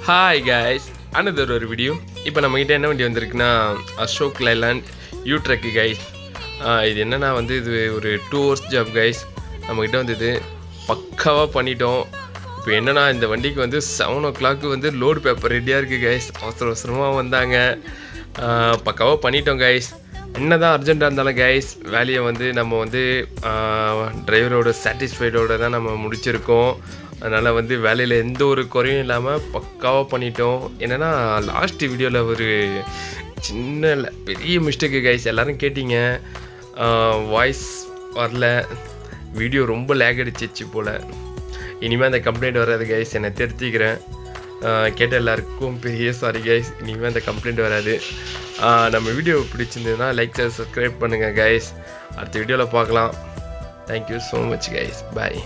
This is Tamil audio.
ஹாய் கைஸ், அனதர் ஒரு வீடியோ. இப்போ நம்மக்கிட்ட என்ன வண்டி வந்திருக்குன்னா அசோக் லைலாண்ட் யூட்ரக்கு கைஸ். இது என்னென்னா இது ஒரு 2 hours ஜாப் கைஸ். நம்மக்கிட்ட இது பக்காவாக பண்ணிட்டோம். இப்போ என்னென்னா இந்த வண்டிக்கு 7 o'clock லோடு பேப்பர் ரெடியாக இருக்குது கைஸ். அவசரமாக வந்தாங்க, பக்காவாக பண்ணிட்டோம் கைஸ். என்ன தான் அர்ஜென்ட்டாக இருந்தாலும் கைஸ், வேலையை நம்ம டிரைவரோட சாட்டிஸ்ஃபைடோடு தான் நம்ம முடிச்சிருக்கோம். அதனால் வேலையில் எந்த ஒரு குறையும் இல்லாமல் பக்காவாக பண்ணிட்டோம். என்னென்னா லாஸ்ட் வீடியோவில் ஒரு சின்ன பெரிய மிஸ்டேக்கு கைஸ். எல்லோரும் கேட்டிங்க, வாய்ஸ் வரல, வீடியோ ரொம்ப லேக் அடிச்சிச்சு போல். இனிமேல் அந்த கம்ப்ளைண்ட் வராது கைஸ், என்னை திருத்திக்கிறேன். கேட்ட எல்லாருக்கும் பெரிய சாரி கைஸ், இனிமேல் அந்த கம்ப்ளைண்ட் வராது. நம்ம வீடியோ பிடிச்சிருந்ததுன்னா லைக் சப்ஸ்கிரைப் பண்ணுங்கள் கைஸ். அடுத்த வீடியோவில் பார்க்கலாம். தேங்க்யூ ஸோ மச் கைஸ், பாய்.